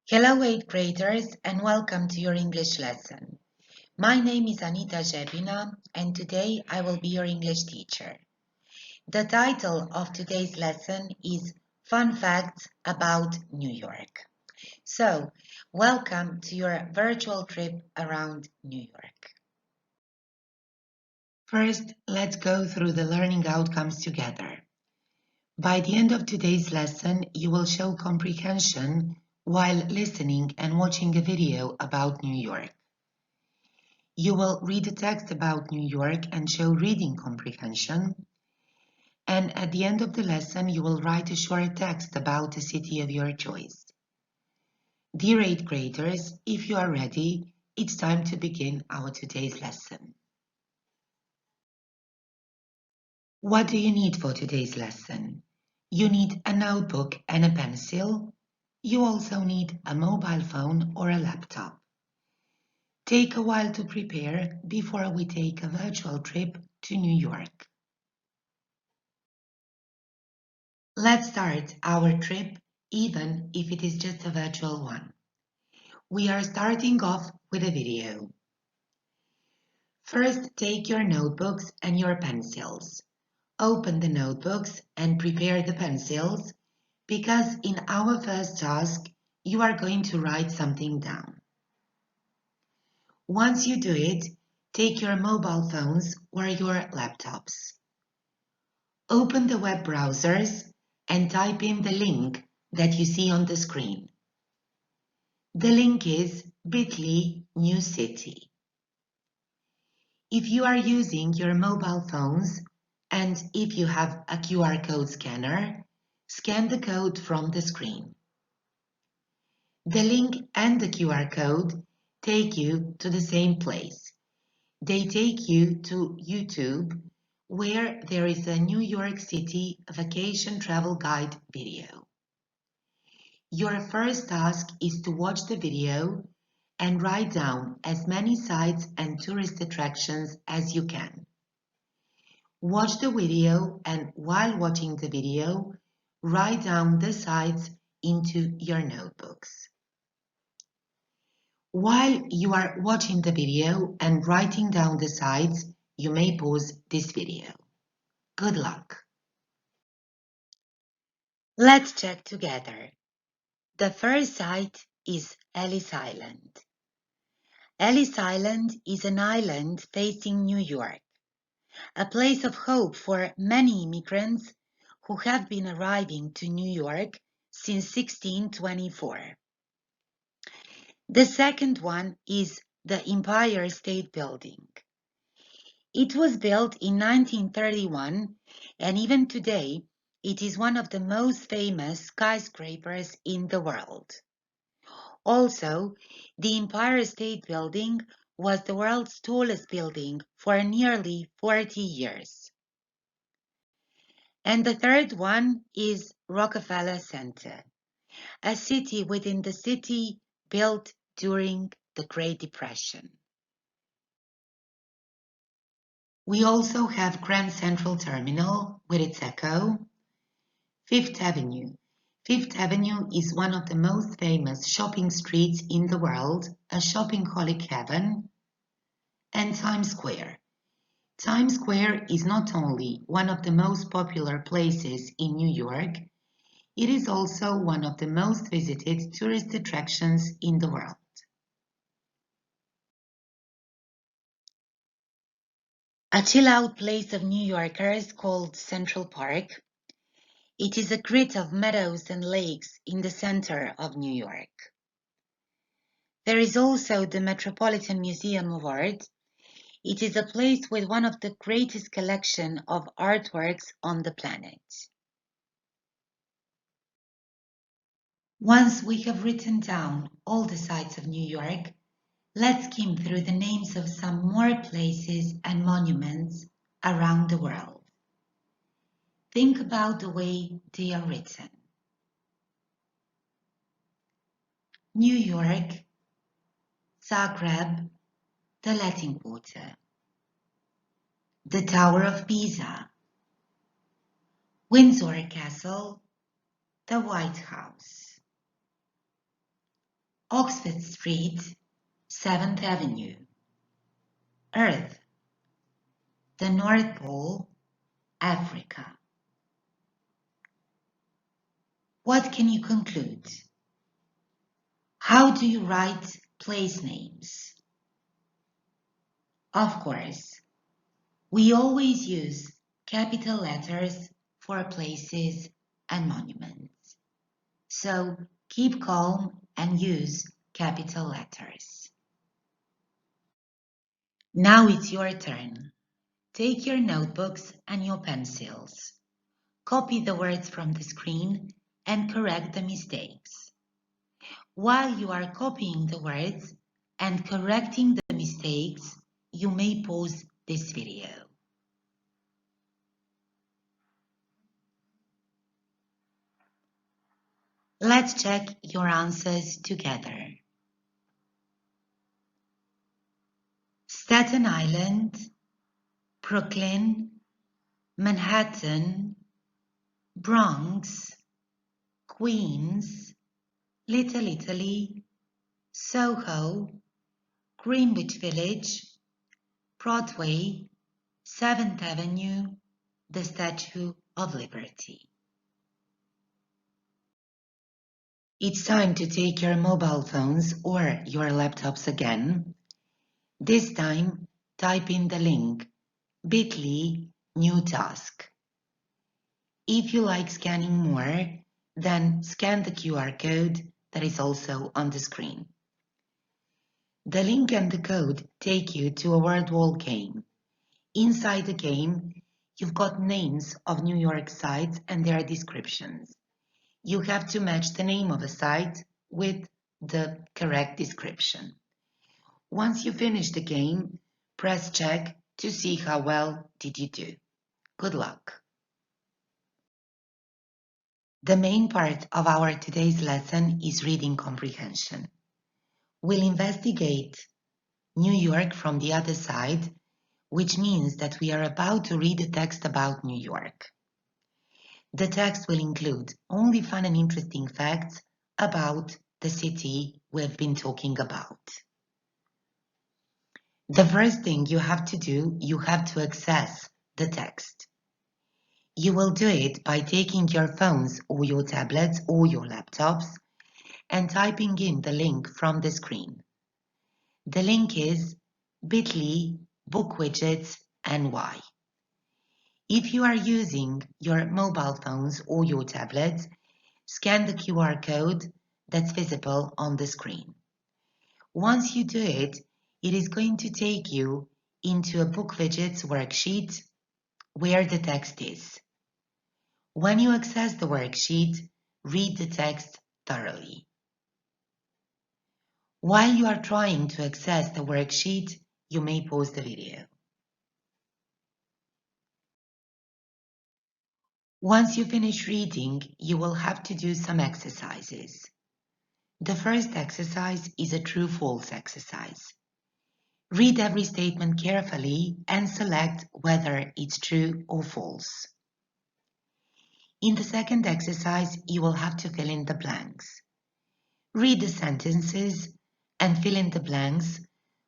Hello 8th graders and welcome to your English lesson. My name is Anita Žepina and today I will be your English teacher. The title of today's lesson is Fun Facts About New York. So, welcome to your virtual trip around New York. First, let's go through the learning outcomes together. By the end of today's lesson, you will show comprehension while listening and watching a video about New York. You will read a text about New York and show reading comprehension. And at the end of the lesson, you will write a short text about a city of your choice. Dear 8th graders, if you are ready, it's time to begin our today's lesson. What do you need for today's lesson? You need a notebook and a pencil. You also need a mobile phone or a laptop. Take a while to prepare before we take a virtual trip to New York. Let's start our trip, even if it is just a virtual one. We are starting off with a video. First, take your notebooks and your pencils. Open the notebooks and prepare the pencils, because in our first task, you are going to write something down. Once you do it, take your mobile phones or your laptops. Open the web browsers and type in the link that you see on the screen. The link is bit.ly new city. If you are using your mobile phones and if you have a QR code scanner, scan the code from the screen. The link and the QR code take you to the same place. They take you to YouTube, where there is a New York City vacation travel guide video. Your first task is to watch the video and write down as many sites and tourist attractions as you can. Watch the video and while watching the video, write down the sites into your notebooks. While you are watching the video and writing down the sites, you may pause this video. Good luck! Let's check together. The first site is Ellis Island. Ellis Island is an island facing New York, a place of hope for many immigrants who have been arriving to New York since 1624. The second one is the Empire State Building. It was built in 1931, and even today, it is one of the most famous skyscrapers in the world. Also, the Empire State Building was the world's tallest building for nearly 40 years. And the third one is Rockefeller Center, a city within the city built during the Great Depression. We also have Grand Central Terminal with its Echo, Fifth Avenue. Fifth Avenue is one of the most famous shopping streets in the world, a shopping-holic heaven, and Times Square. Times Square is not only one of the most popular places in New York, it is also one of the most visited tourist attractions in the world. A chill-out place of New Yorkers called Central Park. It is a grid of meadows and lakes in the center of New York. There is also the Metropolitan Museum of Art. It is a place with one of the greatest collection of artworks on the planet. Once we have written down all the sites of New York, let's skim through the names of some more places and monuments around the world. Think about the way they are written. New York, Zagreb, the Latin Quarter, the Tower of Pisa, Windsor Castle, the White House, Oxford Street, 7th Avenue. Earth, the North Pole, Africa. What can you conclude? How do you write place names? Of course, we always use capital letters for places and monuments. So keep calm and use capital letters. Now it's your turn. Take your notebooks and your pencils. Copy the words from the screen and correct the mistakes. While you are copying the words and correcting the mistakes, you may pause this video. Let's check your answers together. Staten Island, Brooklyn, Manhattan, Bronx, Queens, Little Italy, Soho, Greenwich Village, Broadway, 7th Avenue, the Statue of Liberty. It's time to take your mobile phones or your laptops again. This time, type in the link bit.ly new task. If you like scanning more, then scan the QR code that is also on the screen. The link and the code take you to a word wall game. Inside the game, you've got names of New York sites and their descriptions. You have to match the name of a site with the correct description. Once you finish the game, press check to see how well did you do. Good luck. The main part of our today's lesson is reading comprehension. We'll investigate New York from the other side, which means that we are about to read a text about New York. The text will include only fun and interesting facts about the city we've been talking about. The first thing you have to do, you have to access the text. You will do it by taking your phones or your tablets or your laptops and typing in the link from the screen. The link is bit.ly bookwidgets NY. If you are using your mobile phones or your tablets, scan the QR code that's visible on the screen. Once you do it, it is going to take you into a Bookwidgets worksheet where the text is. When you access the worksheet, read the text thoroughly. While you are trying to access the worksheet, you may pause the video. Once you finish reading, you will have to do some exercises. The first exercise is a true-false exercise. Read every statement carefully and select whether it's true or false. In the second exercise, you will have to fill in the blanks. Read the sentences and fill in the blanks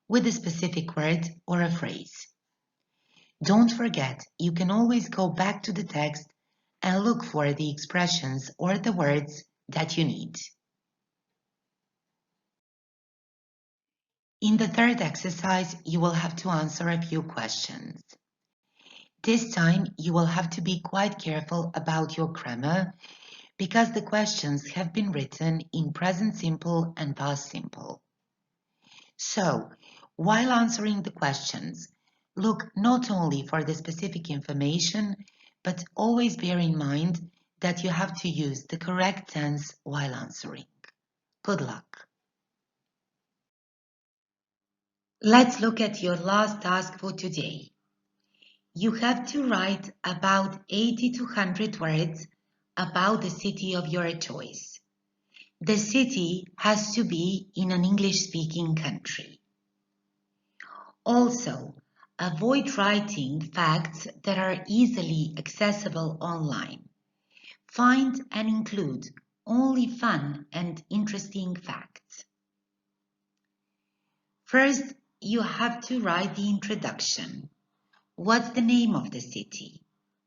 with a specific word or a phrase. Don't forget, you can always go back to the text and look for the expressions or the words that you need. In the third exercise, you will have to answer a few questions. This time, you will have to be quite careful about your grammar because the questions have been written in present simple and past simple. So, while answering the questions, look not only for the specific information, but always bear in mind that you have to use the correct tense while answering. Good luck. Let's look at your last task for today. You have to write about 80 to 100 words about the city of your choice. The city has to be in an English-speaking country. Also, avoid writing facts that are easily accessible online. Find and include only fun and interesting facts. First, you have to write the introduction. What's the name of the city?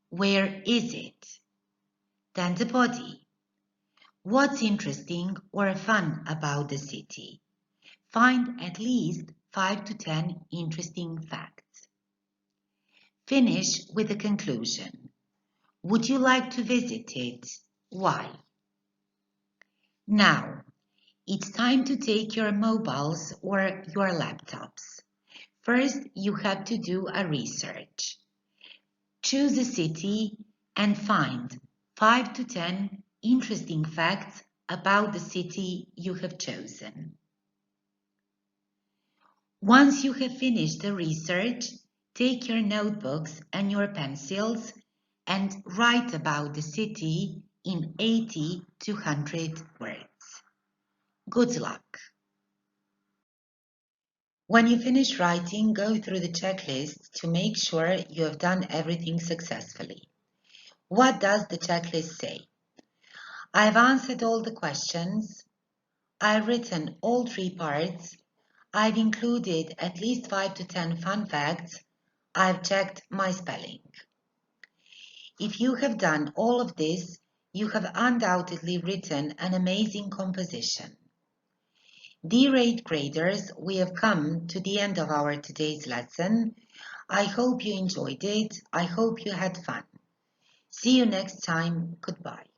Where is it? Then the body. What's interesting or fun about the city? Find at least 5 to 10 interesting facts. Finish with a conclusion. Would you like to visit it? Why? Now, it's time to take your mobiles or your laptops. First, you have to do a research. Choose a city and find 5 to 10 interesting facts about the city you have chosen. Once you have finished the research, take your notebooks and your pencils and write about the city in 80 to 100 words. Good luck! When you finish writing, go through the checklist to make sure you have done everything successfully. What does the checklist say? I've answered all the questions. I've written all 3 parts. I've included at least 5 to 10 fun facts. I've checked my spelling. If you have done all of this, you have undoubtedly written an amazing composition. Dear 8th graders, we have come to the end of our today's lesson. I hope you enjoyed it. I hope you had fun. See you next time. Goodbye.